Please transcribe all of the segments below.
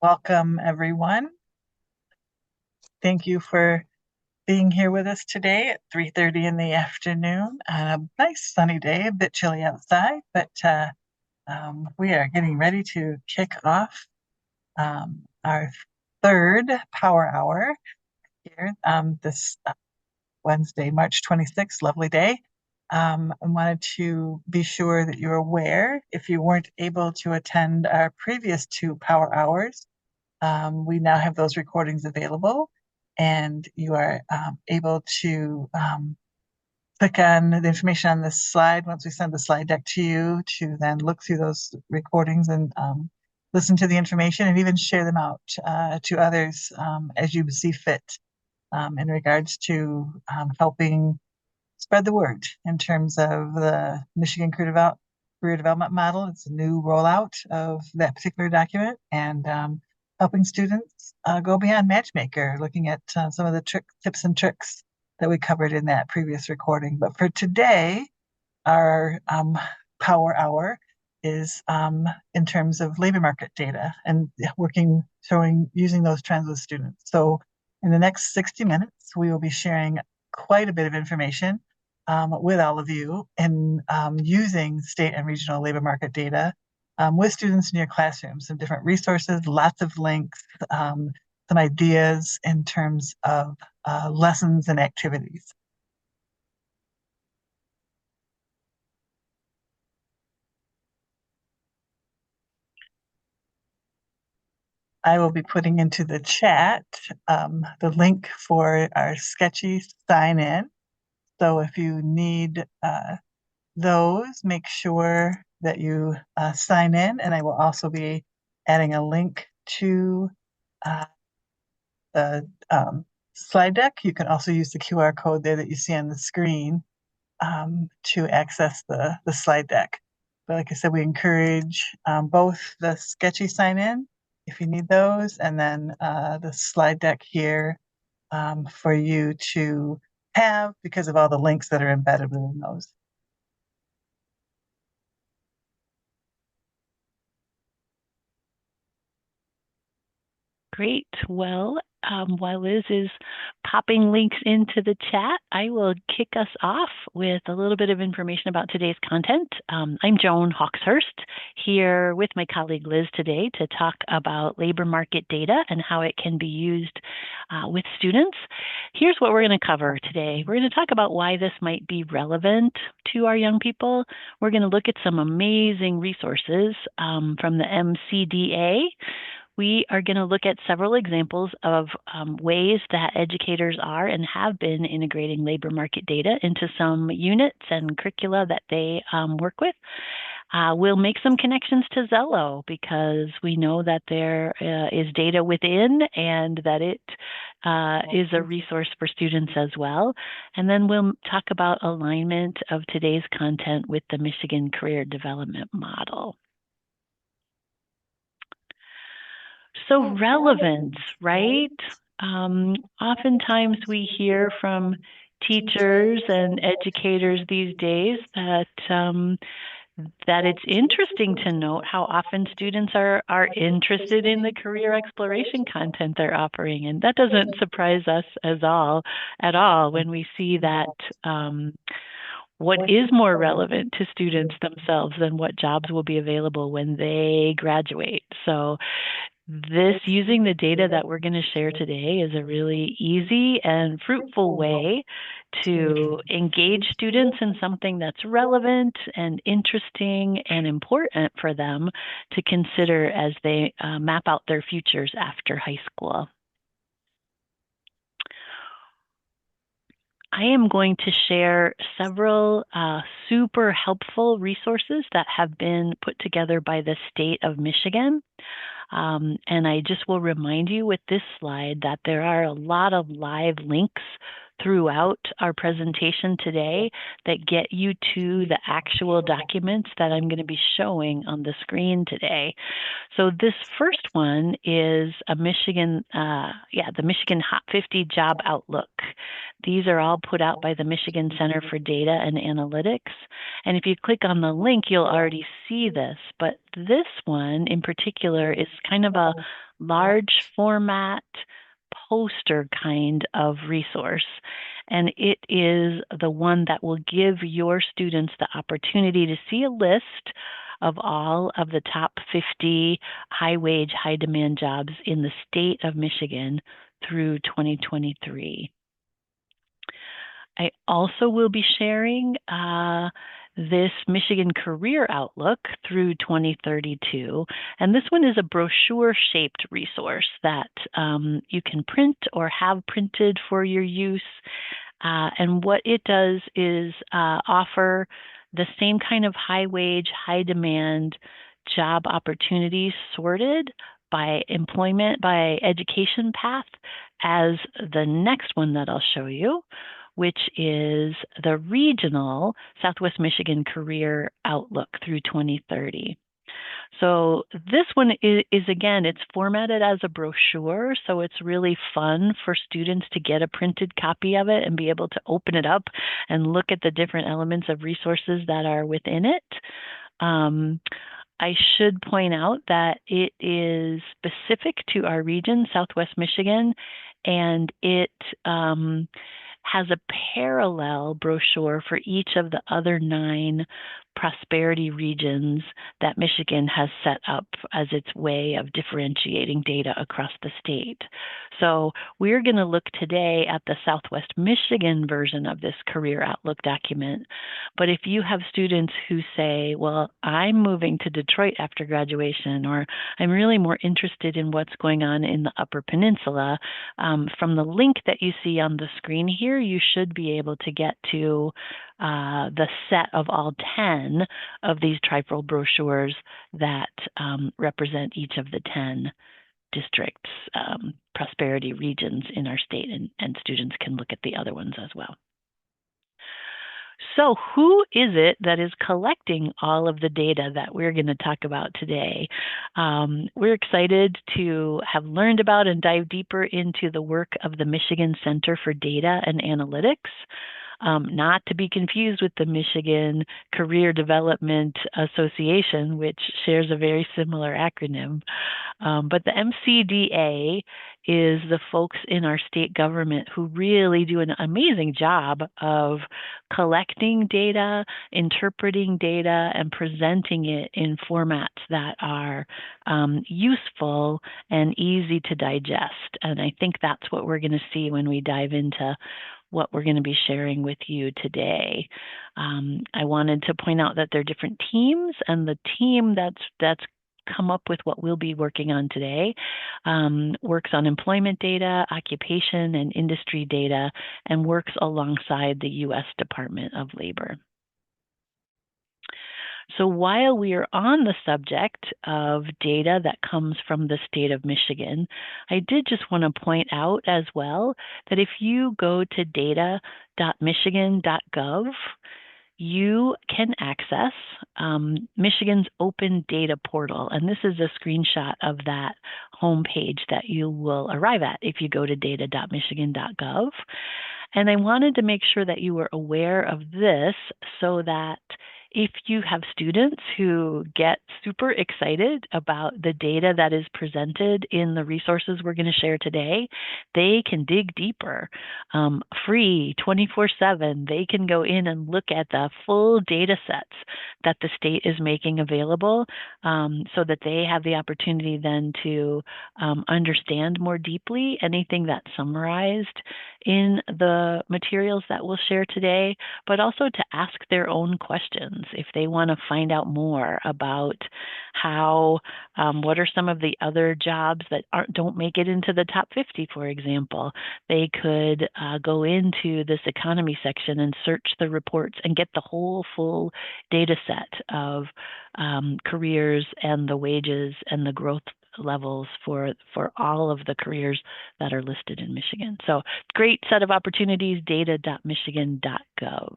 Welcome, everyone. Thank you for being here with us today at 3:30 in the afternoon on a nice sunny day, a bit chilly outside, but we are getting ready to kick off our third Power Hour here this Wednesday, March 26th, lovely day. I wanted to be sure that you're aware, if you weren't able to attend our previous two Power Hours, we now have those recordings available, and you are able to click on the information on this slide once we send the slide deck to you to then look through those recordings and listen to the information and even share them out to others as you see fit in regards to helping spread the word in terms of the Michigan Career Development Model. It's a new rollout of that particular document, and helping students go beyond Matchmaker, looking at some of the tips and tricks that we covered in that previous recording. But for today, our Power Hour is in terms of labor market data and using those trends with students. So in the next 60 minutes, we will be sharing quite a bit of information with all of you in using state and regional labor market data with students in your classrooms, some different resources, lots of links, some ideas in terms of lessons and activities. I will be putting into the chat the link for our Sketchy sign-in. So if you need those, make sure that you sign in, and I will also be adding a link to the slide deck. You can also use the QR code there that you see on the screen to access the slide deck. But like I said, we encourage both the Sketchy sign-in if you need those, and then the slide deck here for you to have because of all the links that are embedded within those. Great. Well, while Liz is popping links into the chat, I will kick us off with a little bit of information about today's content. I'm Joan Hawkshurst here with my colleague Liz today to talk about labor market data and how it can be used with students. Here's what we're going to cover today. We're going to talk about why this might be relevant to our young people. We're going to look at some amazing resources from the MCDA. We are going to look at several examples of ways that educators are and have been integrating labor market data into some units and curricula that they work with. We'll make some connections to Zello because we know that there is data within and that it is a resource for students as well. And then we'll talk about alignment of today's content with the Michigan Career Development Model. So relevance, right? Oftentimes we hear from teachers and educators these days that it's interesting to note how often students are interested in the career exploration content they're offering. And that doesn't surprise us at all when we see that what is more relevant to students themselves than what jobs will be available when they graduate. So using the data that we're going to share today is a really easy and fruitful way to engage students in something that's relevant and interesting and important for them to consider as they map out their futures after high school. I am going to share several super helpful resources that have been put together by the state of Michigan. And I just will remind you with this slide that there are a lot of live links throughout our presentation today that get you to the actual documents that I'm going to be showing on the screen today. So this first one is a Michigan, the Michigan Hot 50 Job Outlook. These are all put out by the Michigan Center for Data and Analytics. And if you click on the link, you'll already see this. But this one in particular is kind of a large format poster kind of resource. And it is the one that will give your students the opportunity to see a list of all of the top 50 high wage, high demand jobs in the state of Michigan through 2023. I also will be sharing this Michigan Career Outlook through 2032. And this one is a brochure-shaped resource that you can print or have printed for your use. And what it does is offer the same kind of high wage, high demand job opportunities sorted by employment, by education path as the next one that I'll show you, which is the regional Southwest Michigan Career Outlook through 2030. So this one is again, it's formatted as a brochure, so it's really fun for students to get a printed copy of it and be able to open it up and look at the different elements of resources that are within it. I should point out that it is specific to our region, Southwest Michigan, and it has a parallel brochure for each of the other 9 prosperity regions that Michigan has set up as its way of differentiating data across the state. So we're going to look today at the Southwest Michigan version of this Career Outlook document. But if you have students who say, well, I'm moving to Detroit after graduation, or I'm really more interested in what's going on in the Upper Peninsula, from the link that you see on the screen here, you should be able to get to the set of all 10 of these trifold brochures that represent each of the 10 districts, prosperity regions in our state, and students can look at the other ones as well. So who is it that is collecting all of the data that we're going to talk about today? We're excited to have learned about and dive deeper into the work of the Michigan Center for Data and Analytics. Not to be confused with the Michigan Career Development Association, which shares a very similar acronym. But the MCDA is the folks in our state government who really do an amazing job of collecting data, interpreting data, and presenting it in formats that are useful and easy to digest. And I think that's what we're going to see when we dive into what we're going to be sharing with you today. I wanted to point out that there are different teams, and the team that's come up with what we'll be working on today works on employment data, occupation, and industry data, and works alongside the U.S. Department of Labor. So while we are on the subject of data that comes from the state of Michigan, I did just want to point out as well that if you go to data.michigan.gov, you can access Michigan's open data portal. And this is a screenshot of that homepage that you will arrive at if you go to data.michigan.gov. And I wanted to make sure that you were aware of this so that if you have students who get super excited about the data that is presented in the resources we're going to share today, they can dig deeper. Free, 24/7, they can go in and look at the full data sets that the state is making available so that they have the opportunity then to understand more deeply anything that's summarized in the materials that we'll share today, but also to ask their own questions if they want to find out more about how, what are some of the other jobs that don't make it into the top 50, for example. They could go into this economy section and search the reports and get the whole full data set of careers and the wages and the growth levels for all of the careers that are listed in Michigan. So great set of opportunities, data.michigan.gov.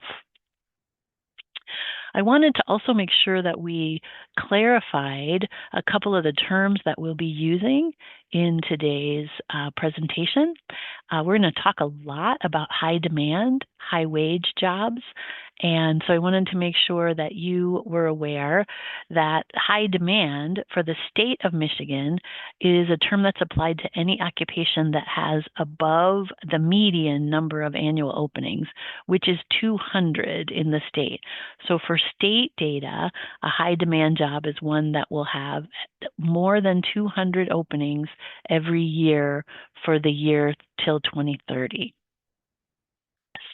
I wanted to also make sure that we clarified a couple of the terms that we'll be using in today's presentation. We're going to talk a lot about high demand, high wage jobs. And so I wanted to make sure that you were aware that high demand for the state of Michigan is a term that's applied to any occupation that has above the median number of annual openings, which is 200 in the state. So for state data, a high demand job is one that will have more than 200 openings every year for the year till 2030.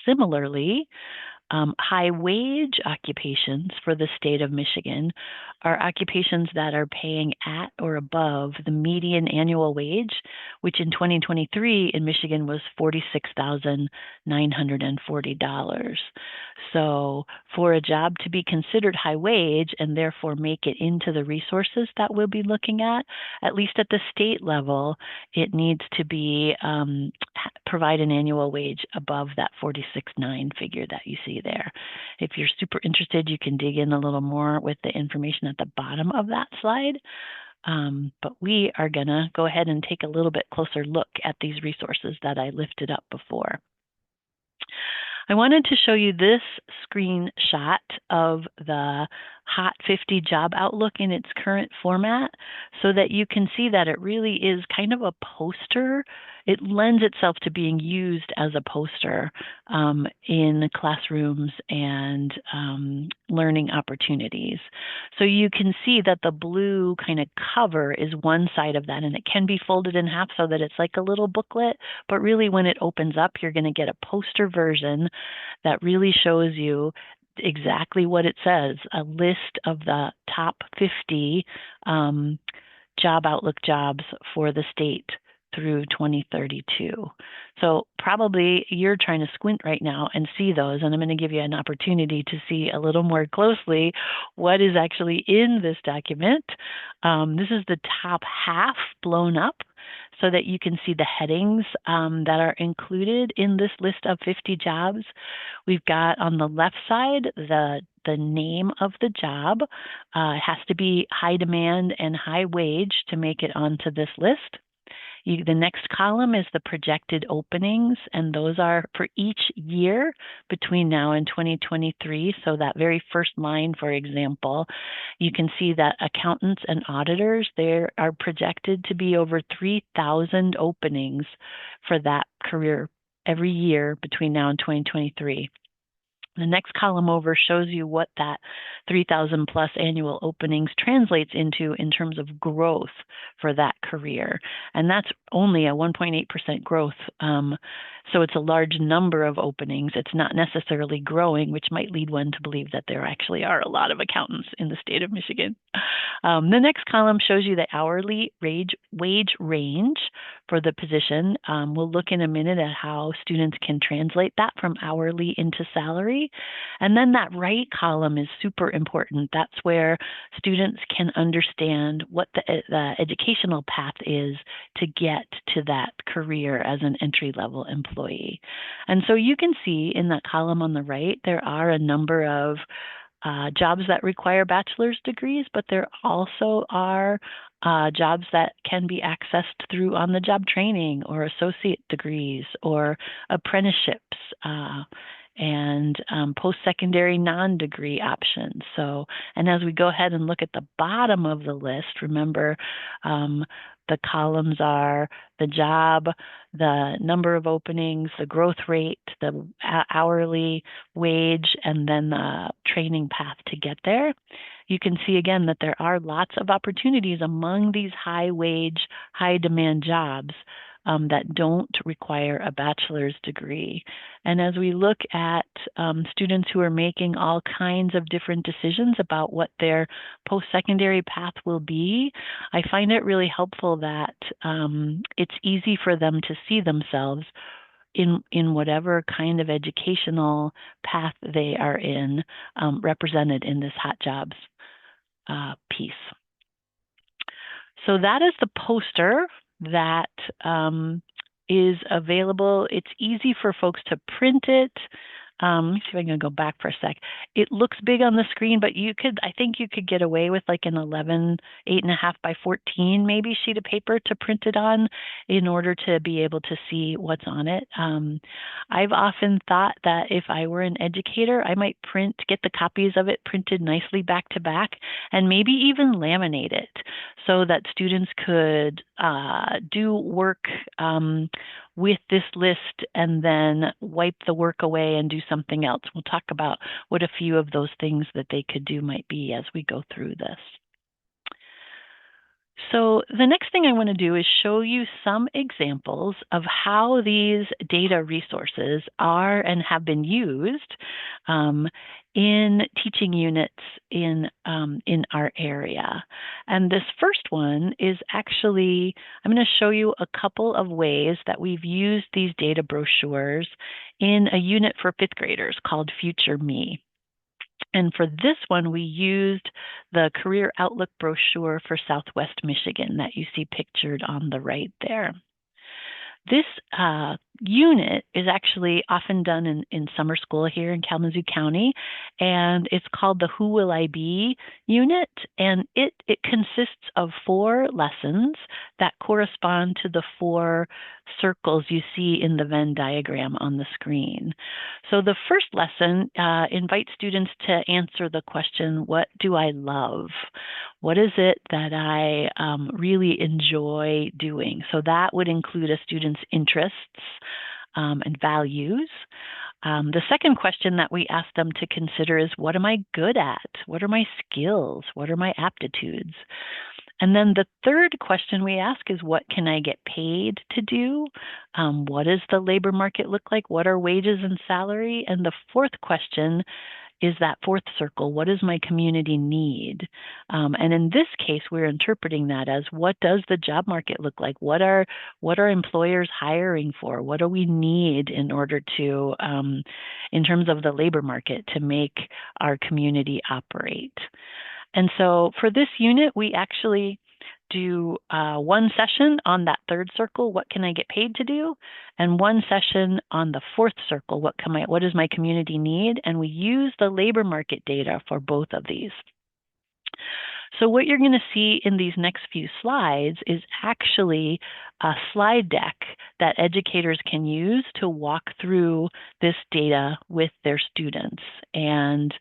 Similarly, high wage occupations for the state of Michigan are occupations that are paying at or above the median annual wage, which in 2023 in Michigan was $46,940. So for a job to be considered high wage and therefore make it into the resources that we'll be looking at least at the state level, it needs to be provide an annual wage above that 46.9 figure that you see there. If you're super interested, you can dig in a little more with the information at the bottom of that slide. But we are going to go ahead and take a little bit closer look at these resources that I lifted up before. I wanted to show you this screenshot of the Hot 50 Job Outlook in its current format so that you can see that it really is kind of a poster. It lends itself to being used as a poster in classrooms and learning opportunities. So you can see that the blue kind of cover is one side of that, and it can be folded in half so that it's like a little booklet, but really when it opens up, you're going to get a poster version that really shows you exactly what it says, a list of the top 50 Job Outlook jobs for the state through 2032. So probably you're trying to squint right now and see those, and I'm going to give you an opportunity to see a little more closely what is actually in this document. This is the top half blown up so that you can see the headings that are included in this list of 50 jobs. We've got on the left side the name of the job. It has to be high demand and high wage to make it onto this list. The next column is the projected openings, and those are for each year between now and 2023. So that very first line, for example, you can see that accountants and auditors, there are projected to be over 3,000 openings for that career every year between now and 2023. The next column over shows you what that 3,000 plus annual openings translates into in terms of growth for that career. And that's only a 1.8% growth. So it's a large number of openings. It's not necessarily growing, which might lead one to believe that there actually are a lot of accountants in the state of Michigan. The next column shows you the hourly wage range for the position. We'll look in a minute at how students can translate that from hourly into salary. And then that right column is super important. That's where students can understand what the educational path is to get to that career as an entry-level employee. And so you can see in that column on the right, there are a number of jobs that require bachelor's degrees, but there also are jobs that can be accessed through on-the-job training or associate degrees or apprenticeships and post-secondary non-degree options. So, and as we go ahead and look at the bottom of the list, remember the columns are the job, the number of openings, the growth rate, the hourly wage, and then the training path to get there. You can see again that there are lots of opportunities among these high wage, high demand jobs that don't require a bachelor's degree. And as we look at students who are making all kinds of different decisions about what their post-secondary path will be, I find it really helpful that it's easy for them to see themselves in whatever kind of educational path they are in, represented in this hot jobs piece. So that is the poster that is available. It's easy for folks to print it. Let me see if I can go back for a sec. It looks big on the screen, but I think you could get away with like an 8.5 by 14 maybe sheet of paper to print it on in order to be able to see what's on it. I've often thought that if I were an educator, I might get the copies of it printed nicely back to back and maybe even laminate it so that students could do work with this list and then wipe the work away and do something else. We'll talk about what a few of those things that they could do might be as we go through this. So the next thing I want to do is show you some examples of how these data resources are and have been used in teaching units in our area. And this first one is actually, I'm going to show you a couple of ways that we've used these data brochures in a unit for fifth graders called Future Me. And for this one, we used the Career Outlook brochure for Southwest Michigan that you see pictured on the right there. This unit is actually often done in summer school here in Kalamazoo County, and it's called the Who Will I Be unit, and it consists of 4 lessons that correspond to the 4 circles you see in the Venn diagram on the screen. So the first lesson invites students to answer the question, what do I love? What is it that I really enjoy doing? So that would include a student's interests and values. The second question that we ask them to consider is, what am I good at? What are my skills? What are my aptitudes? And then the third question we ask is, what can I get paid to do? What does the labor market look like? What are wages and salary? And the fourth question is that fourth circle, what does my community need? And in this case, we're interpreting that as, what does the job market look like? What are employers hiring for? What do we need in order to, in terms of the labor market, to make our community operate? And so for this unit, we actually do 1 session on that third circle, what can I get paid to do? And 1 session on the fourth circle, what does my community need? And we use the labor market data for both of these. So what you're going to see in these next few slides is actually a slide deck that educators can use to walk through this data with their students. And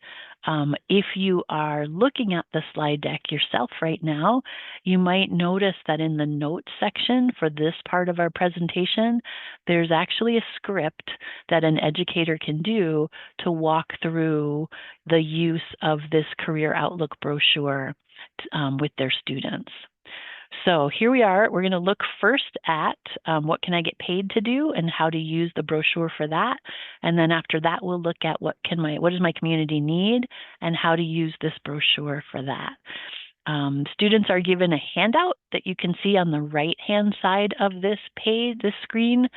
if you are looking at the slide deck yourself right now, you might notice that in the notes section for this part of our presentation, there's actually a script that an educator can do to walk through the use of this Career Outlook brochure with their students. So here we are. We're going to look first at what can I get paid to do and how to use the brochure for that. And then after that, we'll look at what does my community need and how to use this brochure for that. Students are given a handout that you can see on the right-hand side of this page, this screen,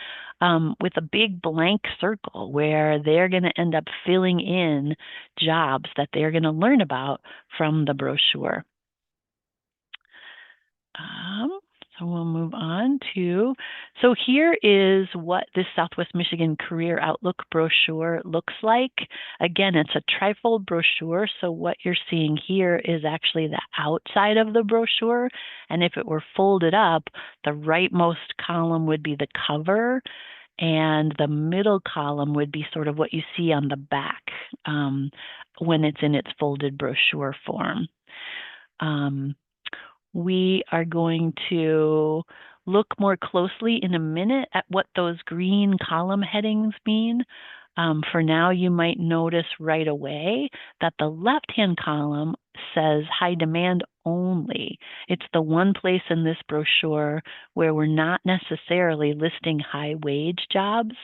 with a big blank circle where they're going to end up filling in jobs that they're going to learn about from the brochure. So we'll move on to, so here is what this Southwest Michigan Career Outlook brochure looks like. Again, it's a trifold brochure, so what you're seeing here is actually the outside of the brochure, and if it were folded up, the rightmost column would be the cover, and the middle column would be sort of what you see on the back when it's in its folded brochure form. We are going to look more closely in a minute at what those green column headings mean. For now, you might notice right away that the left-hand column says high demand only. It's the one place in this brochure where we're not necessarily listing high wage jobs.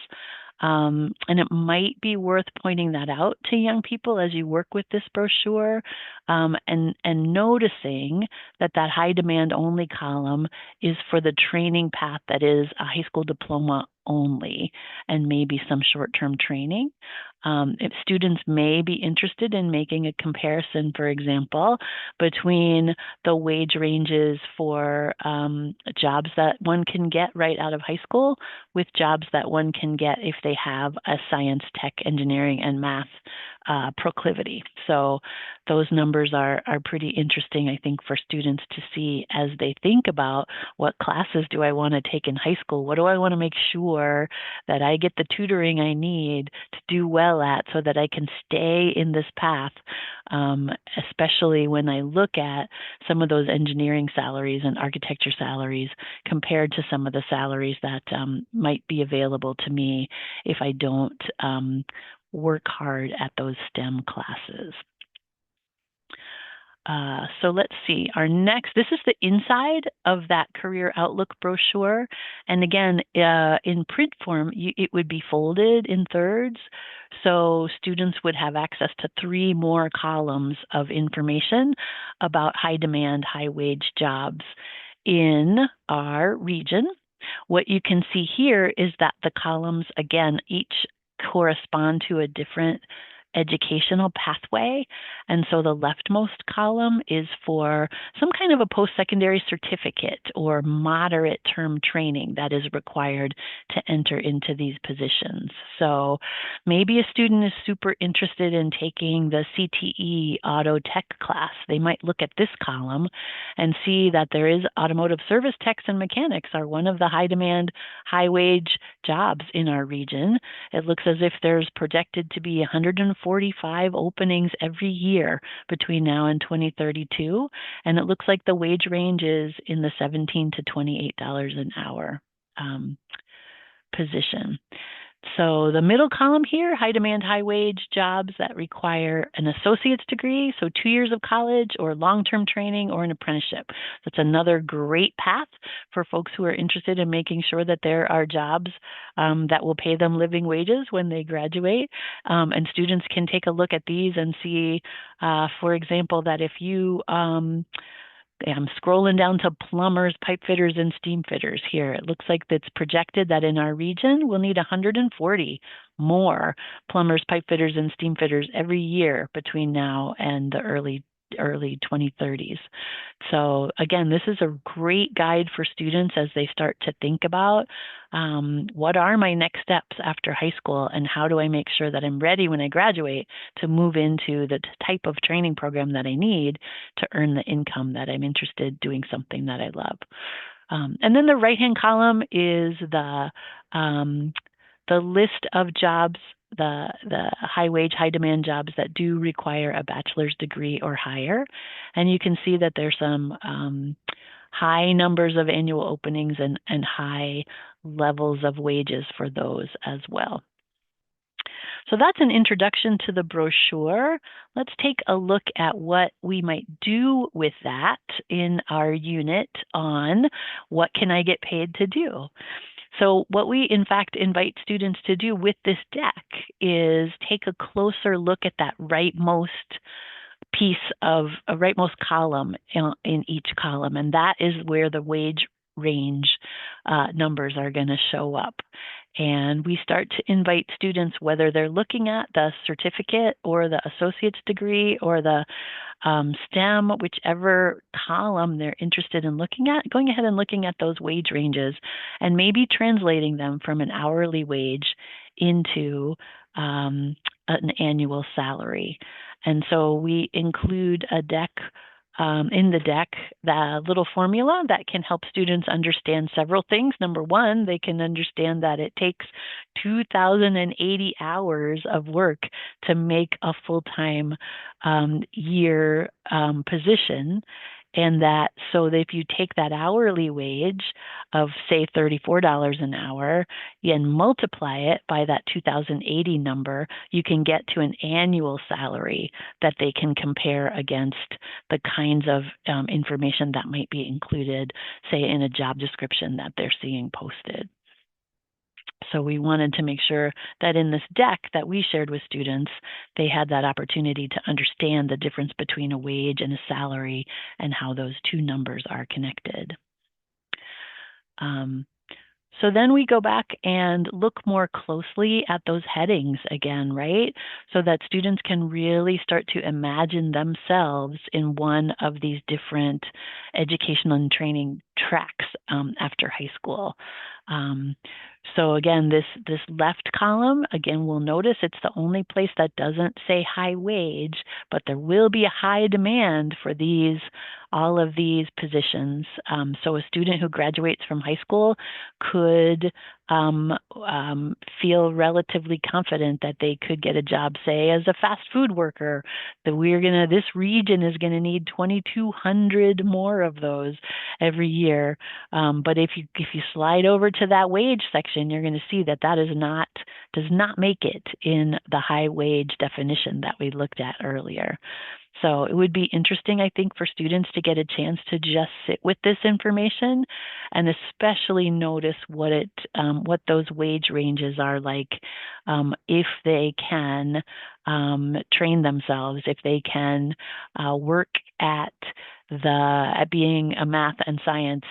And it might be worth pointing that out to young people as you work with this brochure, and noticing that that high demand only column is for the training path that is a high school diploma only, and maybe some short-term training. If students may be interested in making a comparison, for example, between the wage ranges for jobs that one can get right out of high school with jobs that one can get if they have a science, tech, engineering, and math proclivity. So those numbers are pretty interesting, I think, for students to see as they think about what classes do I want to take in high school? What do I want to make sure that I get the tutoring I need to do well at so that I can stay in this path, especially when I look at some of those engineering salaries and architecture salaries compared to some of the salaries that might be available to me if I don't work hard at those STEM classes. So let's see, this is the inside of that Career Outlook brochure. And again, in print form, it would be folded in thirds. So students would have access to 3 more columns of information about high demand, high wage jobs in our region. What you can see here is that the columns, again, each correspond to a different educational pathway. And so the leftmost column is for some kind of a post-secondary certificate or moderate term training that is required to enter into these positions. So maybe a student is super interested in taking the CTE auto tech class. They might look at this column and see that there is automotive service techs and mechanics are one of the high demand, high wage jobs in our region. It looks as if there's projected to be 145 openings every year between now and 2032. And it looks like the wage range is in the $17 to $28 an hour position. So the middle column here, high demand, high wage jobs that require an associate's degree, so 2 years of college or long-term training or an apprenticeship. That's another great path for folks who are interested in making sure that there are jobs that will pay them living wages when they graduate. And students can take a look at these and see, for example, that if you I'm scrolling down to plumbers, pipe fitters, and steam fitters here. It looks like it's projected that in our region, we'll need 140 more plumbers, pipe fitters, and steam fitters every year between now and the early 2030s. So again, this is a great guide for students as they start to think about what are my next steps after high school and how do I make sure that I'm ready when I graduate to move into the type of training program that I need to earn the income that I'm interested doing something that I love. And then the right-hand column is the list of jobs, the high wage, high demand jobs that do require a bachelor's degree or higher. And you can see that there's some high numbers of annual openings and high levels of wages for those as well. So that's an introduction to the brochure. Let's take a look at what we might do with that in our unit on what can I get paid to do. So what we, in fact, invite students to do with this deck is take a closer look at that rightmost piece of a rightmost column in each column, and that is where the wage range numbers are going to show up. And we start to invite students, whether they're looking at the certificate or the associate's degree or the STEM, whichever column they're interested in looking at, going ahead and looking at those wage ranges and maybe translating them from an hourly wage into an annual salary. And so we include a deck in the deck, the little formula that can help students understand several things. Number one, they can understand that it takes 2,080 hours of work to make a full-time year position. And that, so that if you take that hourly wage of, say, $34 an hour and multiply it by that 2,080 number, you can get to an annual salary that they can compare against the kinds of information that might be included, say, in a job description that they're seeing posted. So we wanted to make sure that in this deck that we shared with students, they had that opportunity to understand the difference between a wage and a salary and how those two numbers are connected. So then we go back and look more closely at those headings again, right? So that students can really start to imagine themselves in one of these different educational and training tracks after high school. So again, this left column, again, we'll notice it's the only place that doesn't say high wage, but there will be a high demand for all of these positions. So a student who graduates from high school could feel relatively confident that they could get a job, say, as a fast food worker. That this region is gonna need 2,200 more of those every year. But if you slide over to that wage section, you're going to see that does not make it in the high wage definition that we looked at earlier. So it would be interesting, I think, for students to get a chance to just sit with this information and especially notice what those wage ranges are like, if they can train themselves, if they can work at being a math and science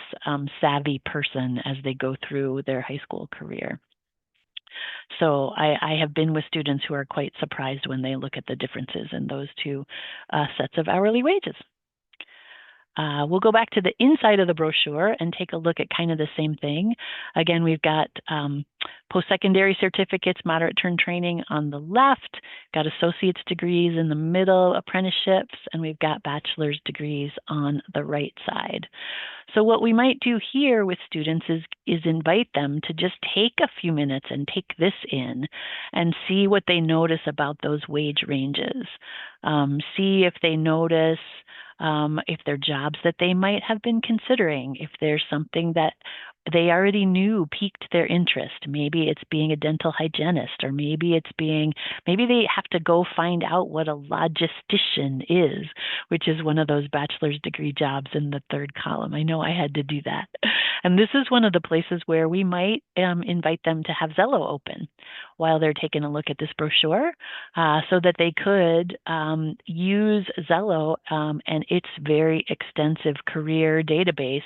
savvy person as they go through their high school career. So I have been with students who are quite surprised when they look at the differences in those two sets of hourly wages. We'll go back to the inside of the brochure and take a look at kind of the same thing. Again, we've got post-secondary certificates, moderate term training on the left, got associate's degrees in the middle, apprenticeships, and we've got bachelor's degrees on the right side. So what we might do here with students is invite them to just take a few minutes and take this in and see what they notice about those wage ranges. See if they notice if they're jobs that they might have been considering, if there's something that they already knew piqued their interest. Maybe it's being a dental hygienist, or maybe they have to go find out what a logistician is, which is one of those bachelor's degree jobs in the third column. I know I had to do that. And this is one of the places where we might invite them to have Zello open while they're taking a look at this brochure, so that they could use Zello and its very extensive career database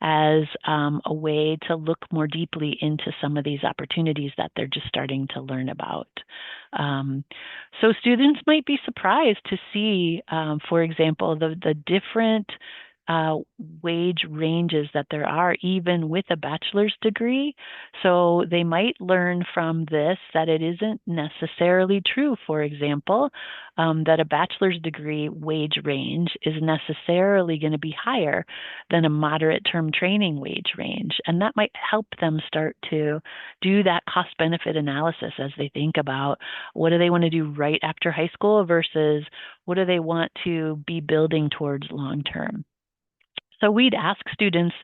as a way to look more deeply into some of these opportunities that they're just starting to learn about. So students might be surprised to see, for example, the different wage ranges that there are even with a bachelor's degree. So they might learn from this that it isn't necessarily true, for example, that a bachelor's degree wage range is necessarily going to be higher than a moderate term training wage range. And that might help them start to do that cost benefit analysis as they think about what do they want to do right after high school versus what do they want to be building towards long term. So we'd ask students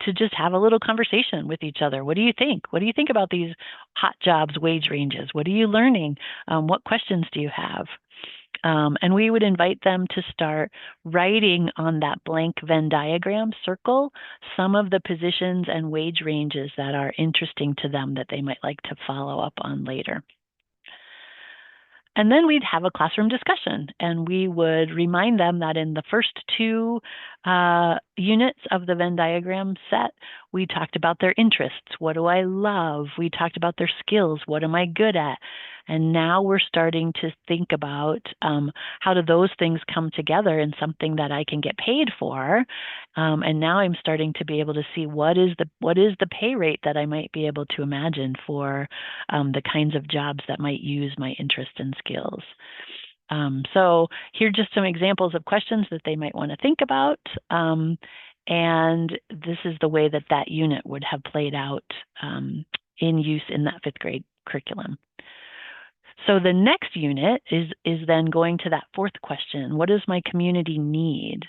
to just have a little conversation with each other. What do you think? What do you think about these hot jobs wage ranges? What are you learning? What questions do you have? And we would invite them to start writing on that blank Venn diagram circle some of the positions and wage ranges that are interesting to them that they might like to follow up on later. And then we'd have a classroom discussion, and we would remind them that in the first two units of the Venn diagram set, we talked about their interests. What do I love? We talked about their skills. What am I good at? And now we're starting to think about how do those things come together in something that I can get paid for. And now I'm starting to be able to see what is the pay rate that I might be able to imagine for the kinds of jobs that might use my interest and skills. So here are just some examples of questions that they might want to think about. And this is the way that unit would have played out in use in that fifth grade curriculum. So the next unit is then going to that fourth question. What does my community need?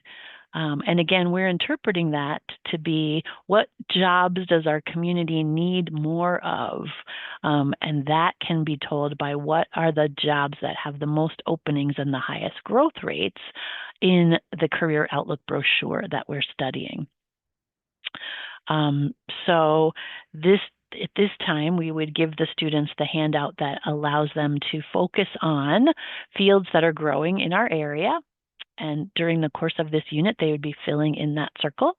And again, we're interpreting that to be what jobs does our community need more of? And that can be told by what are the jobs that have the most openings and the highest growth rates in the Career Outlook brochure that we're studying. So at this time, we would give the students the handout that allows them to focus on fields that are growing in our area. And during the course of this unit, they would be filling in that circle.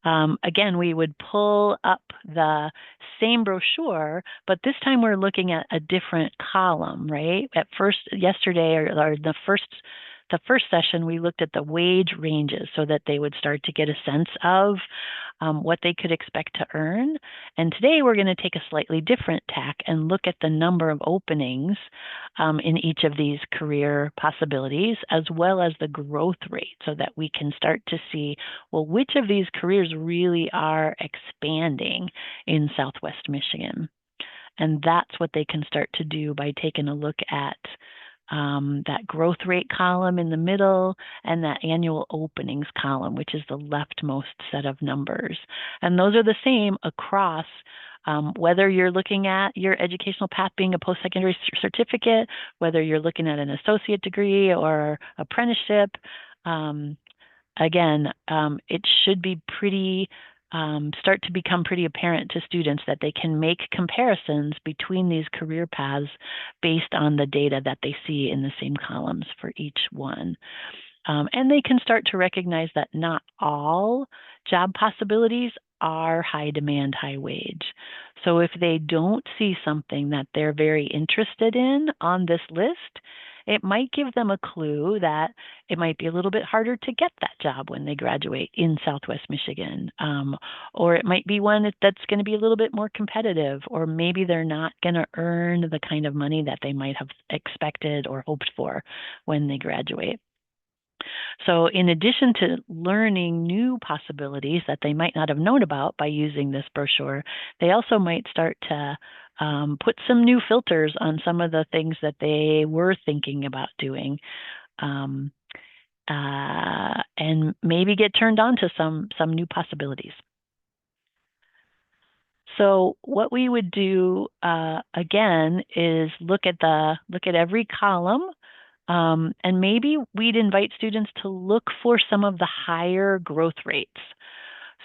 Again, we would pull up the same brochure, but this time we're looking at a different column, right? At first, yesterday, or the first session, we looked at the wage ranges so that they would start to get a sense of what they could expect to earn. And today we're going to take a slightly different tack and look at the number of openings in each of these career possibilities, as well as the growth rate, so that we can start to see, well, which of these careers really are expanding in Southwest Michigan. And that's what they can start to do by taking a look at that growth rate column in the middle and that annual openings column, which is the leftmost set of numbers. And those are the same across whether you're looking at your educational path being a post-secondary certificate, whether you're looking at an associate degree or apprenticeship. Again, it should be start to become pretty apparent to students that they can make comparisons between these career paths based on the data that they see in the same columns for each one. And they can start to recognize that not all job possibilities are high demand, high wage. So if they don't see something that they're very interested in on this list, it might give them a clue that it might be a little bit harder to get that job when they graduate in Southwest Michigan. Or it might be one that's going to be a little bit more competitive, or maybe they're not going to earn the kind of money that they might have expected or hoped for when they graduate. So in addition to learning new possibilities that they might not have known about by using this brochure, they also might start to put some new filters on some of the things that they were thinking about doing, and maybe get turned on to some new possibilities. So what we would do again is look at every column, and maybe we'd invite students to look for some of the higher growth rates.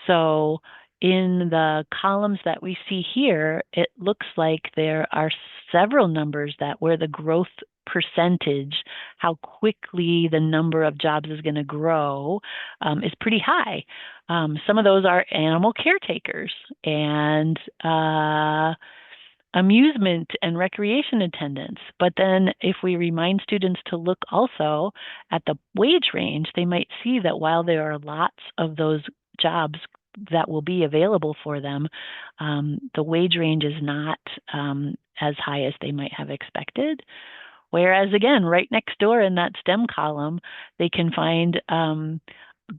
So in the columns that we see here, it looks like there are several numbers that where the growth percentage, how quickly the number of jobs is going to grow, is pretty high. Some of those are animal caretakers and amusement and recreation attendants. But then if we remind students to look also at the wage range, they might see that while there are lots of those jobs that will be available for them, the wage range is not as high as they might have expected. Whereas again, right next door in that STEM column, they can find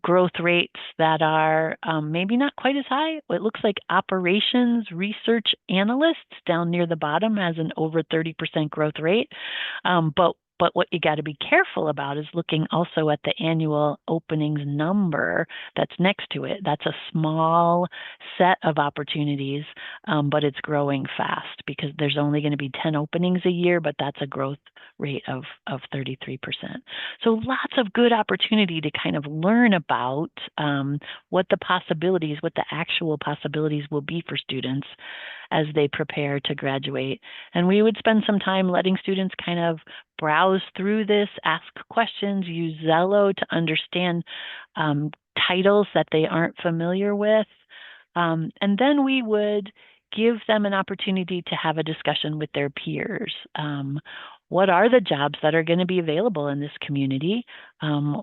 growth rates that are maybe not quite as high. It looks like operations research analysts down near the bottom has an over 30% growth rate. But what you got to be careful about is looking also at the annual openings number that's next to it. That's a small set of opportunities, but it's growing fast because there's only going to be 10 openings a year, but that's a growth rate of 33%. So lots of good opportunity to kind of learn about what the actual possibilities will be for students as they prepare to graduate. And we would spend some time letting students kind of browse through this, ask questions, use Zello to understand titles that they aren't familiar with. And then we would give them an opportunity to have a discussion with their peers. What are the jobs that are going to be available in this community?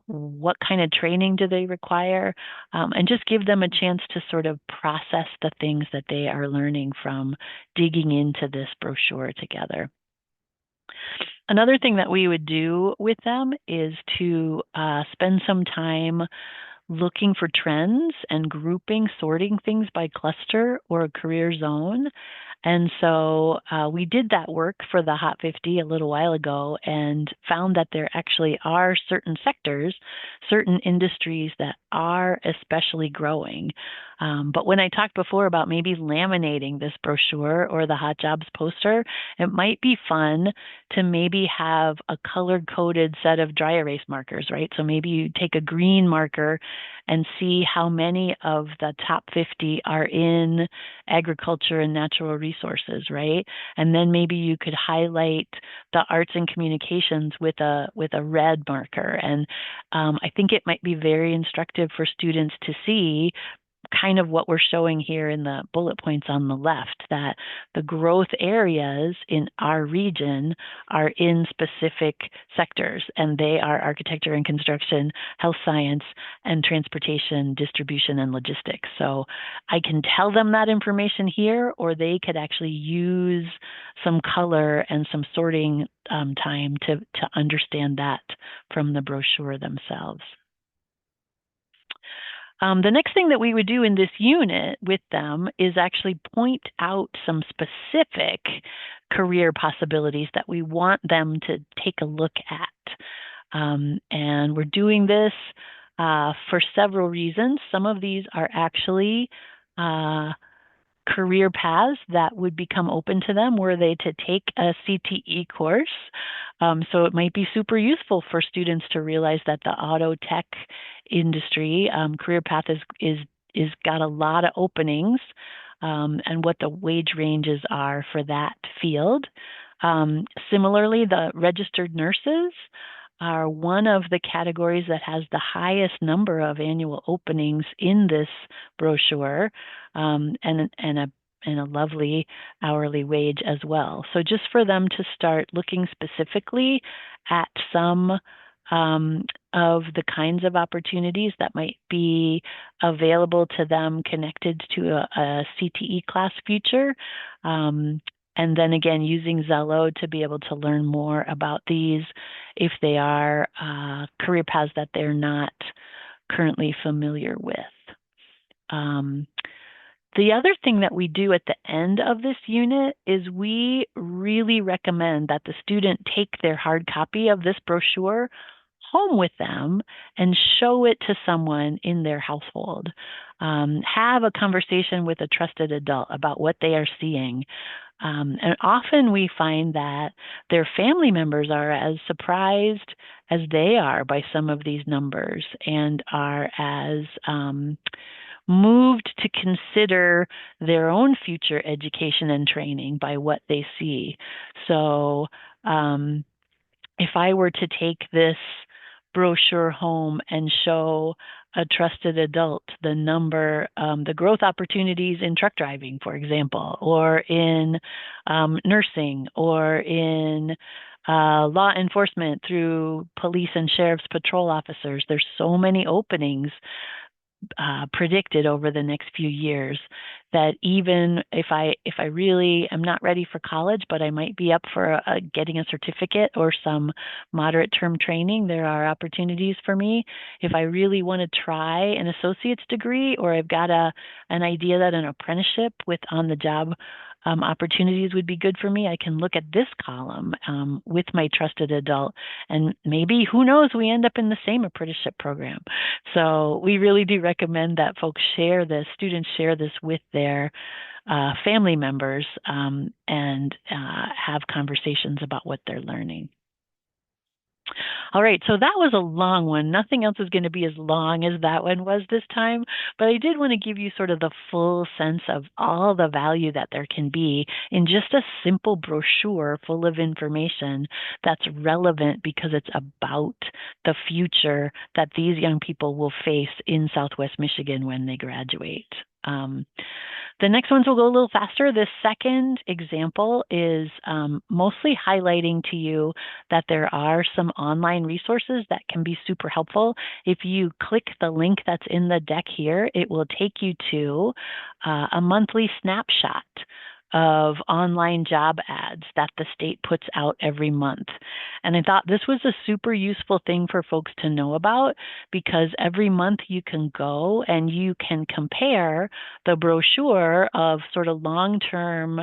What kind of training do they require? And just give them a chance to sort of process the things that they are learning from digging into this brochure together. Another thing that we would do with them is to spend some time looking for trends and grouping, sorting things by cluster or career zone. And so we did that work for the Hot 50 a little while ago and found that there actually are certain sectors, certain industries that are especially growing. But when I talked before about maybe laminating this brochure or the Hot Jobs poster, it might be fun to maybe have a color-coded set of dry erase markers, right? So maybe you take a green marker and see how many of the top 50 are in agriculture and natural resources, right? And then maybe you could highlight the arts and communications with a red marker. And I think it might be very instructive for students to see kind of what we're showing here in the bullet points on the left, that the growth areas in our region are in specific sectors, and they are architecture and construction, health science, and transportation, distribution, and logistics. So I can tell them that information here, or they could actually use some color and some sorting time to understand that from the brochure themselves. The next thing that we would do in this unit with them is actually point out some specific career possibilities that we want them to take a look at. And we're doing this for several reasons. Some of these are actually career paths that would become open to them were they to take a CTE course. So it might be super useful for students to realize that the auto tech industry career path is got a lot of openings, and what the wage ranges are for that field. Similarly, the registered nurses are one of the categories that has the highest number of annual openings in this brochure, and a lovely hourly wage as well. So just for them to start looking specifically at some of the kinds of opportunities that might be available to them connected to a CTE class future. And then again, using Zello to be able to learn more about these if they are career paths that they're not currently familiar with. The other thing that we do at the end of this unit is we really recommend that the student take their hard copy of this brochure home with them and show it to someone in their household. Have a conversation with a trusted adult about what they are seeing. And often we find that their family members are as surprised as they are by some of these numbers and are as moved to consider their own future education and training by what they see. So if I were to take this brochure home and show a trusted adult the number, the growth opportunities in truck driving, for example, or in nursing, or in law enforcement through police and sheriff's patrol officers, there's so many openings predicted over the next few years that even if I really am not ready for college, but I might be up for getting a certificate or some moderate term training, there are opportunities for me. If I really want to try an associate's degree, or I've got an idea that an apprenticeship with on-the-job opportunities would be good for me, I can look at this column with my trusted adult, and maybe, who knows, we end up in the same apprenticeship program. So we really do recommend that folks share this, students share this with their family members, and have conversations about what they're learning. All right, so that was a long one. Nothing else is going to be as long as that one was this time, but I did want to give you sort of the full sense of all the value that there can be in just a simple brochure full of information that's relevant because it's about the future that these young people will face in Southwest Michigan when they graduate. The next ones will go a little faster. This second example is mostly highlighting to you that there are some online resources that can be super helpful. If you click the link that's in the deck here, it will take you to a monthly snapshot of online job ads that the state puts out every month. And I thought this was a super useful thing for folks to know about, because every month you can go and you can compare the brochure of sort of long-term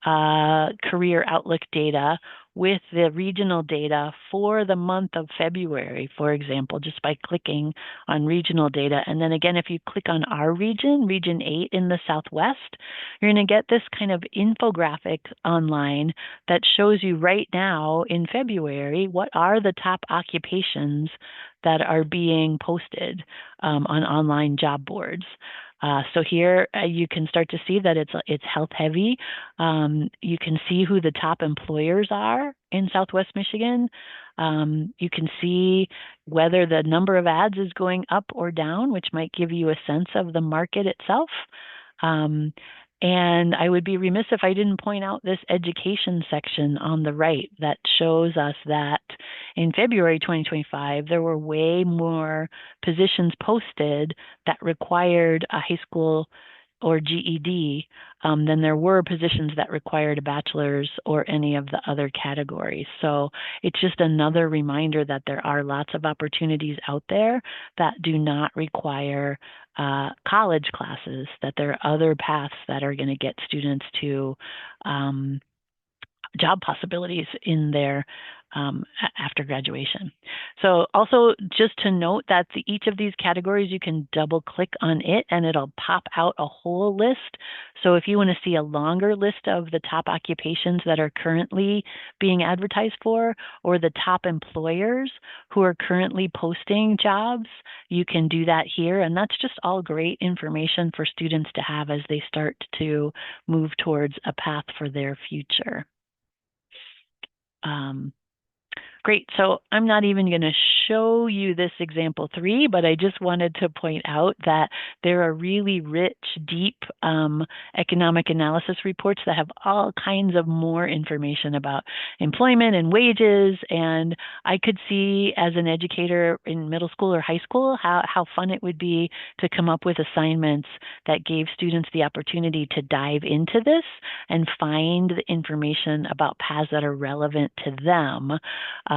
career outlook data with the regional data for the month of February, for example, just by clicking on regional data. And then again, if you click on our region, Region 8 in the Southwest, you're going to get this kind of infographic online that shows you right now in February what are the top occupations that are being posted on online job boards. So here you can start to see that it's health heavy. You can see who the top employers are in Southwest Michigan. You can see whether the number of ads is going up or down, which might give you a sense of the market itself. And I would be remiss if I didn't point out this education section on the right that shows us that in February 2025, there were way more positions posted that required a high school or GED than there were positions that required a bachelor's or any of the other categories. So it's just another reminder that there are lots of opportunities out there that do not require college classes, that there are other paths that are going to get students to job possibilities in their after graduation. So also just to note that each of these categories, you can double click on it and it'll pop out a whole list. So if you want to see a longer list of the top occupations that are currently being advertised for, or the top employers who are currently posting jobs, you can do that here. And that's just all great information for students to have as they start to move towards a path for their future. Great, so I'm not even going to show you this example 3, but I just wanted to point out that there are really rich, deep economic analysis reports that have all kinds of more information about employment and wages. And I could see as an educator in middle school or high school how fun it would be to come up with assignments that gave students the opportunity to dive into this and find the information about paths that are relevant to them.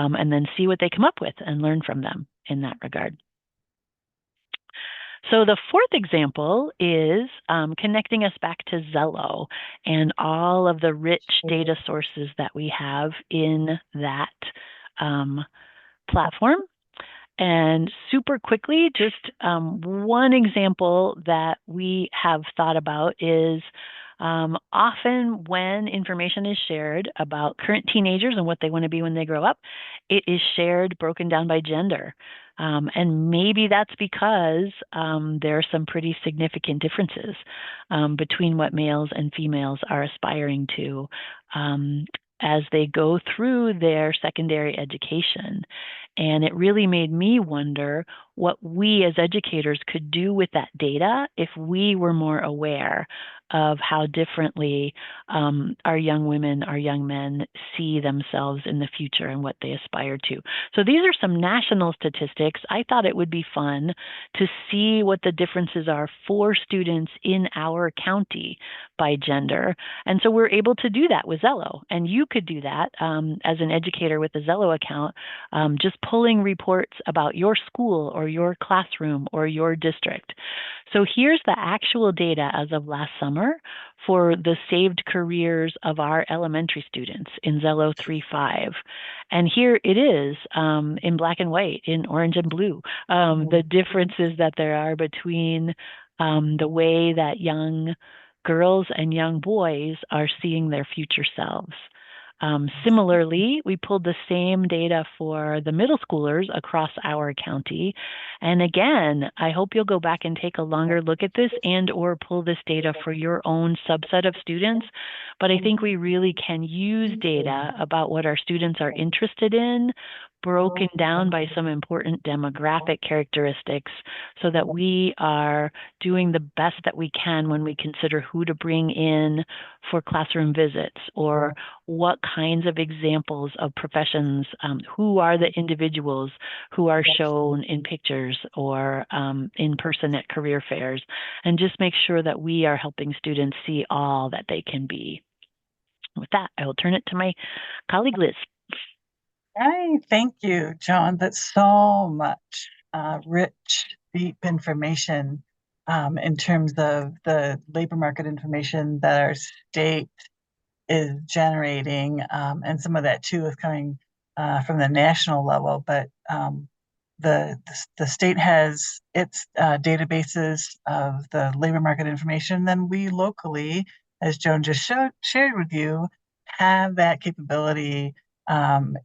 And then see what they come up with and learn from them in that regard. So the fourth example is connecting us back to Zello and all of the rich data sources that we have in that platform. And super quickly, just one example that we have thought about is often when information is shared about current teenagers and what they want to be when they grow up, it is shared broken down by gender. And maybe that's because there are some pretty significant differences between what males and females are aspiring to as they go through their secondary education. And it really made me wonder what we as educators could do with that data if we were more aware of how differently our young women, our young men see themselves in the future and what they aspire to. So these are some national statistics. I thought it would be fun to see what the differences are for students in our county by gender. And so we're able to do that with Zello. And you could do that as an educator with a Zello account, just pulling reports about your school or your classroom or your district. So here's the actual data as of last summer for the saved careers of our elementary students in Zello 3.5. And here it is in black and white, in orange and blue, the differences that there are between the way that young girls and young boys are seeing their future selves. Similarly, we pulled the same data for the middle schoolers across our county. And again, I hope you'll go back and take a longer look at this and or pull this data for your own subset of students. But I think we really can use data about what our students are interested in, broken down by some important demographic characteristics so that we are doing the best that we can when we consider who to bring in for classroom visits or what kinds of examples of professions, who are the individuals who are shown in pictures or in person at career fairs, and just make sure that we are helping students see all that they can be. With that, I will turn it to my colleague, Liz. Hi, thank you, Joan. That's so much rich, deep information in terms of the labor market information that our state is generating, and some of that too is coming from the national level. But the state has its databases of the labor market information. Then we locally, as Joan just shared with you, have that capability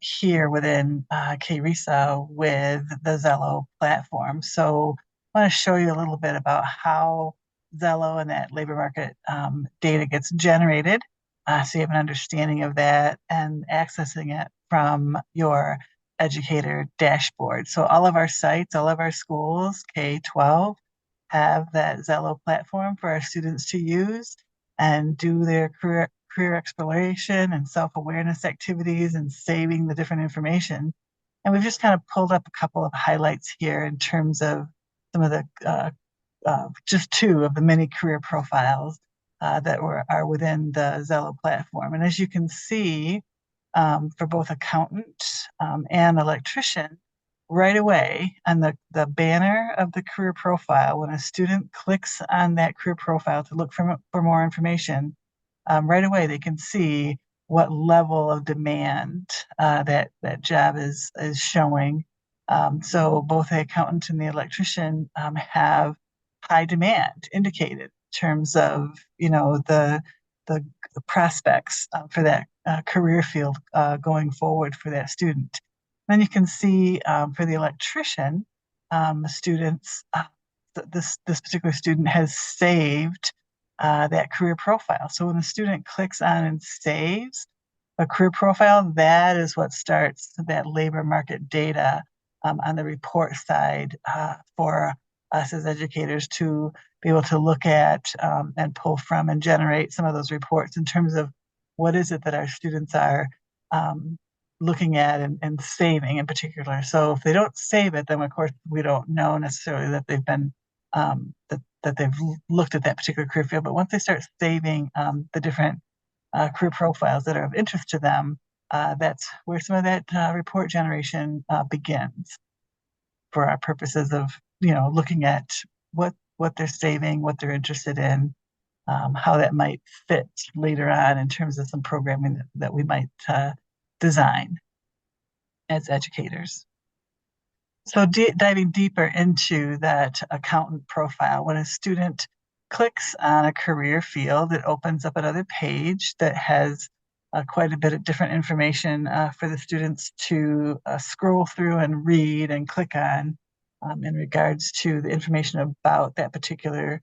here within KRESA with the Zello platform. So I want to show you a little bit about how Zello and that labor market data gets generated. So you have an understanding of that and accessing it from your educator dashboard. So all of our sites, all of our schools, K-12, have that Zello platform for our students to use and do their career exploration and self-awareness activities and saving the different information. And we've just kind of pulled up a couple of highlights here in terms of some of the just two of the many career profiles that are within the Zello platform. And as you can see, for both accountant and electrician, right away on the banner of the career profile, when a student clicks on that career profile to look for more information, right away they can see what level of demand that job is showing. So both the accountant and the electrician have high demand indicated in terms of the prospects for that career field going forward for that student. Then you can see for the electrician, students, this particular student has saved that career profile. So when the student clicks on and saves a career profile, that is what starts that labor market data on the report side for us as educators to be able to look at and pull from and generate some of those reports in terms of what is it that our students are looking at and saving in particular. So if they don't save it, then of course we don't know necessarily that they've been that they've looked at that particular career field. But once they start saving the different career profiles that are of interest to them, that's where some of that report generation begins for our purposes of looking at what they're saving, what they're interested in, how that might fit later on in terms of some programming that we might design as educators. So diving deeper into that accountant profile, when a student clicks on a career field, it opens up another page that has quite a bit of different information for the students to scroll through and read and click on in regards to the information about that particular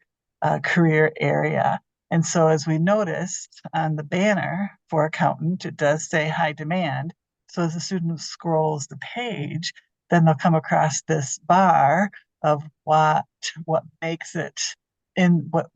career area. And so as we noticed on the banner for accountant, it does say high demand. So as the student scrolls the page, then they'll come across this bar of what makes it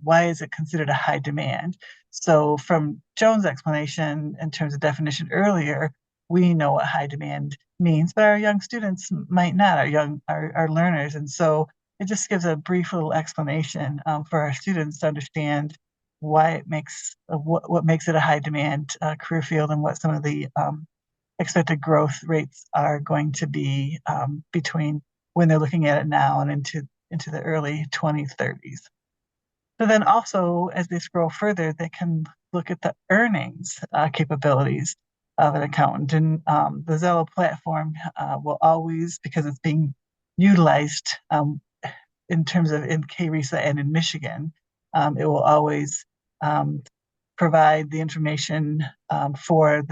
why is it considered a high demand. So from Joan's explanation in terms of definition earlier, we know what high demand means, but our young students might not, our learners. And so it just gives a brief little explanation for our students to understand why it makes what makes it a high demand career field and what some of the expected growth rates are going to be between when they're looking at it now and into the early 2030s. So then also, as they scroll further, they can look at the earnings capabilities of an accountant. And the Zello platform will always, because it's being utilized in terms of in KRESA and in Michigan, it will always provide the information for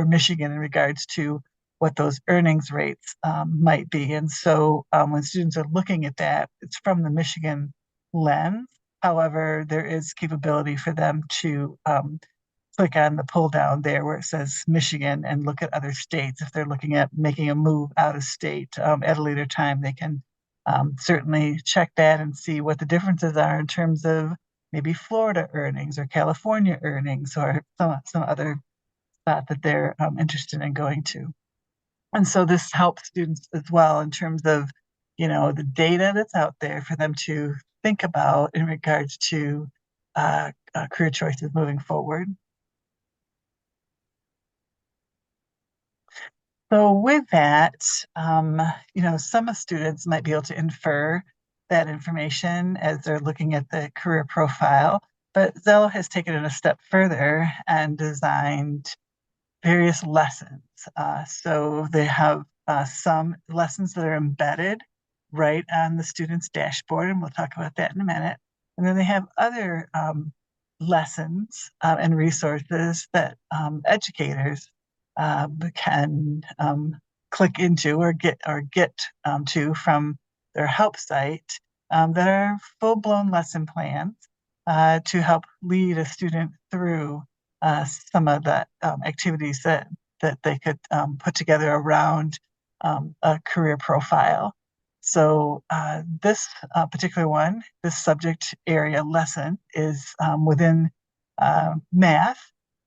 Michigan in regards to what those earnings rates might be. And so when students are looking at that, it's from the Michigan lens. However, there is capability for them to click on the pull down there where it says Michigan and look at other states. If they're looking at making a move out of state at a later time, they can certainly check that and see what the differences are in terms of maybe Florida earnings or California earnings or some other spot that they're interested in going to. And so this helps students as well in terms of, the data that's out there for them to think about in regards to career choices moving forward. So with that, some students might be able to infer that information as they're looking at the career profile, but Zello has taken it a step further and designed various lessons. So they have some lessons that are embedded right on the student's dashboard, and we'll talk about that in a minute. And then they have other lessons and resources that educators can click into or get to from their help site that are full-blown lesson plans to help lead a student through some of the activities that they could put together around a career profile. So this particular one, this subject area lesson is within math.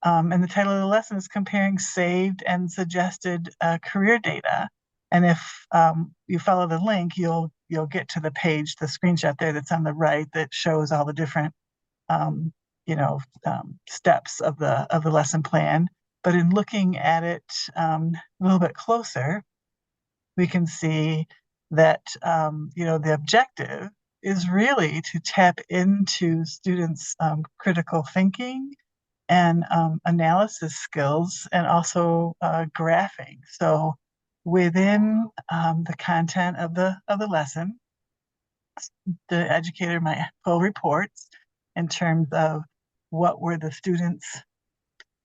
And the title of the lesson is Comparing Saved and Suggested Career Data. And if you follow the link, you'll get to the page, the screenshot there that's on the right that shows all the different steps of the lesson plan. But in looking at it a little bit closer, we can see that the objective is really to tap into students' critical thinking and analysis skills, and also graphing. So within the content of the lesson, the educator might pull reports in terms of what were the students'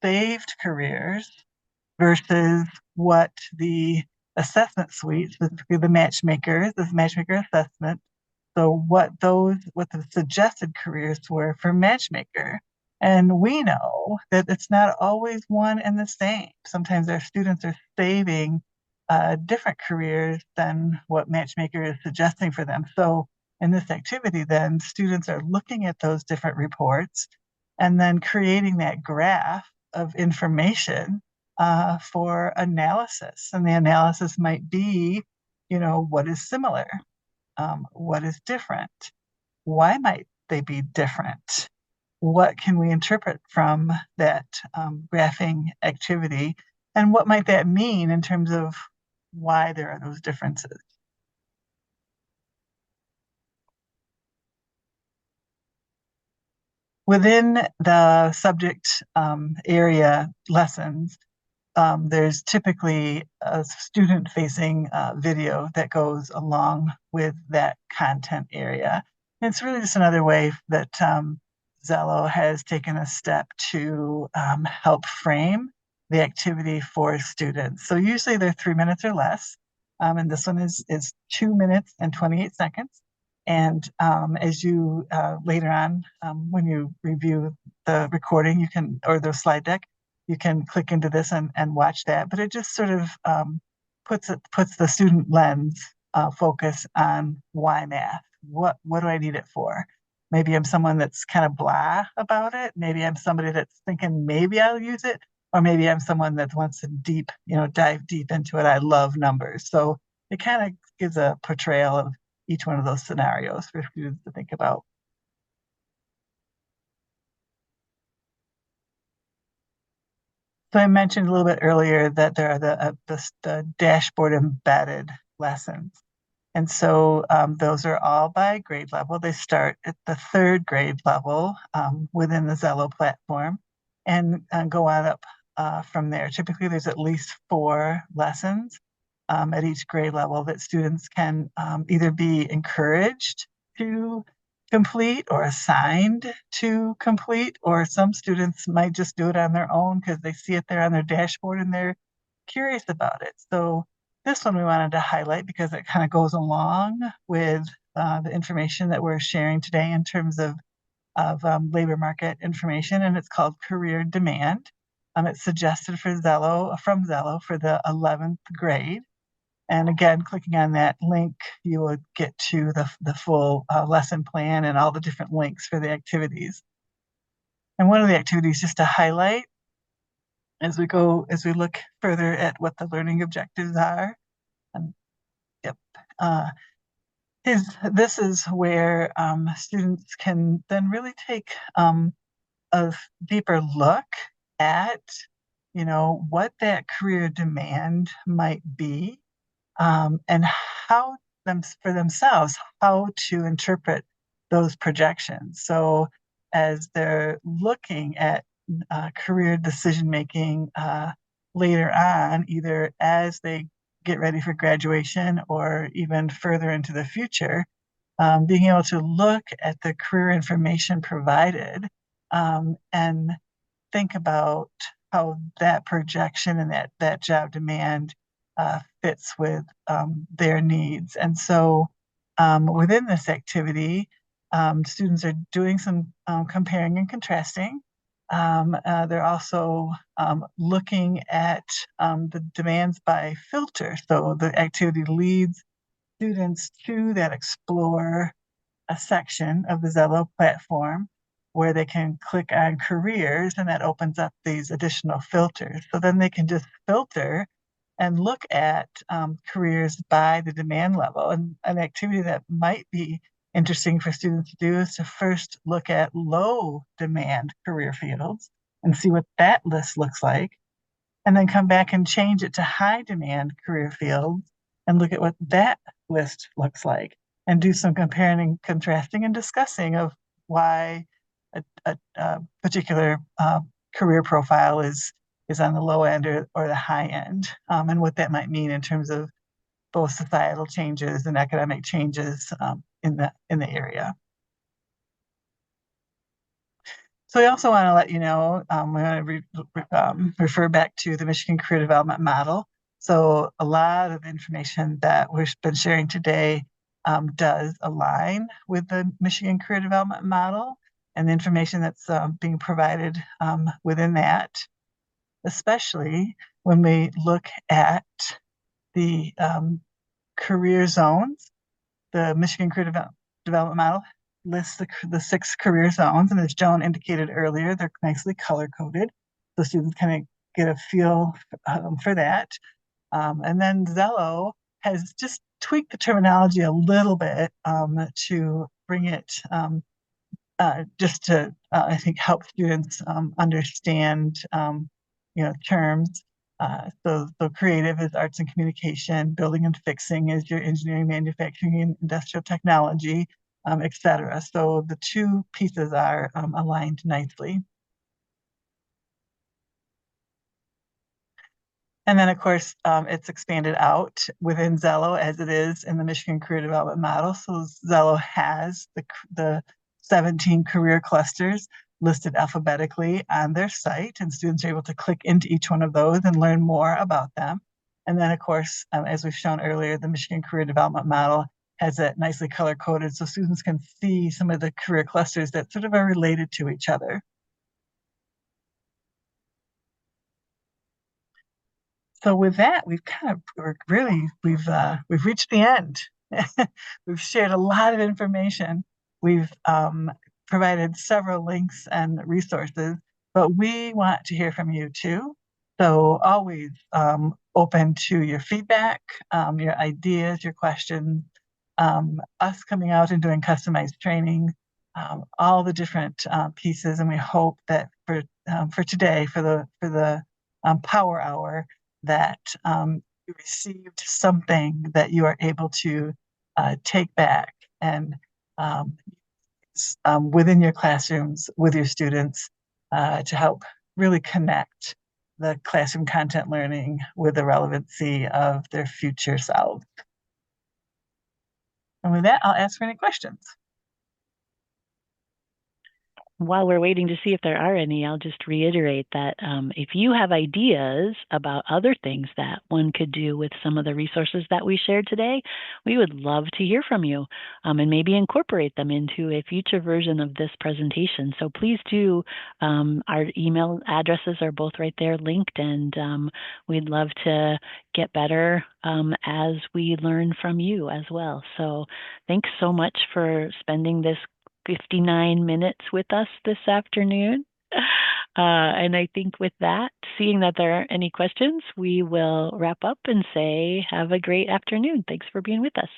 saved careers versus what the assessment suite, specifically the matchmaker assessment. So what the suggested careers were for matchmaker. And we know that it's not always one and the same. Sometimes our students are saving different careers than what matchmaker is suggesting for them. So in this activity, then students are looking at those different reports and then creating that graph of information for analysis. And the analysis might be, what is similar? What is different? Why might they be different? What can we interpret from that graphing activity? And what might that mean in terms of why there are those differences? Within the subject area lessons, there's typically a student-facing video that goes along with that content area. And it's really just another way that Xello has taken a step to help frame the activity for students. So usually they're 3 minutes or less, and this one is 2 minutes and 28 seconds. And as you later on, when you review the recording, or the slide deck, you can click into this and watch that. But it just sort of puts the student lens focus on why math. What do I need it for? Maybe I'm someone that's kind of blah about it. Maybe I'm somebody that's thinking maybe I'll use it, or maybe I'm someone that wants to dive deep into it. I love numbers. So it kind of gives a portrayal of each one of those scenarios for students to think about. So I mentioned a little bit earlier that there are the dashboard embedded lessons. And so those are all by grade level. They start at the 3rd grade level within the Xello platform and go on up from there. Typically, there's at least 4 lessons at each grade level that students can either be encouraged to complete or assigned to complete, or some students might just do it on their own because they see it there on their dashboard and they're curious about it. So this one we wanted to highlight because it kind of goes along with the information that we're sharing today in terms of labor market information, and it's called Career Demand. It's suggested from Xello for the 11th grade. And again, clicking on that link, you would get to the full lesson plan and all the different links for the activities. And one of the activities, just to highlight, as we look further at what the learning objectives are. This is where students can then really take a deeper look at, what that career demand might be, and how for themselves, how to interpret those projections. So as they're looking at career decision-making later on, either as they get ready for graduation or even further into the future, being able to look at the career information provided and think about how that projection and that job demand fits with their needs. And so within this activity, students are doing some comparing and contrasting. They're also looking at the demands by filter. So the activity leads students to that explore a section of the Zello platform where they can click on careers, and that opens up these additional filters. So then they can just filter and look at careers by the demand level. And an activity that might be interesting for students to do is to first look at low demand career fields and see what that list looks like, and then come back and change it to high demand career fields and look at what that list looks like, and do some comparing and contrasting and discussing of why a particular career profile is on the low end or the high end, and what that might mean in terms of both societal changes and economic changes in the area. So I also want to let you know, we want to refer back to the Michigan Career Development Model. So a lot of information that we've been sharing today does align with the Michigan Career Development Model and the information that's being provided within that, especially when we look at the career zones. The Michigan Career Development Model lists the 6 career zones, and as Joan indicated earlier, they're nicely color-coded, so students kind of get a feel for that. And then Zello has just tweaked the terminology a little bit to bring it just to, I think, help students understand, terms. So creative is arts and communication, building and fixing is your engineering, manufacturing, and industrial technology, et cetera. So the two pieces are aligned nicely. And then, of course, it's expanded out within Zello as it is in the Michigan Career Development Model. So Zello has the 17 career clusters listed alphabetically on their site, and students are able to click into each one of those and learn more about them. And then, of course, as we've shown earlier, the Michigan Career Development Model has it nicely color-coded so students can see some of the career clusters that sort of are related to each other. So with that, we've reached the end. We've shared a lot of information. We've provided several links and resources, but we want to hear from you too. So always open to your feedback, your ideas, your questions, us coming out and doing customized training, all the different pieces. And we hope that for today, for the Power Hour, that you received something that you are able to take back and within your classrooms with your students to help really connect the classroom content learning with the relevancy of their future selves. And with that, I'll ask for any questions. While we're waiting to see if there are any, I'll just reiterate that if you have ideas about other things that one could do with some of the resources that we shared today, we would love to hear from you and maybe incorporate them into a future version of this presentation. So please do. Our email addresses are both right there linked, and we'd love to get better as we learn from you as well. So thanks so much for spending this 59 minutes with us this afternoon. And I think with that, seeing that there aren't any questions, we will wrap up and say, have a great afternoon. Thanks for being with us.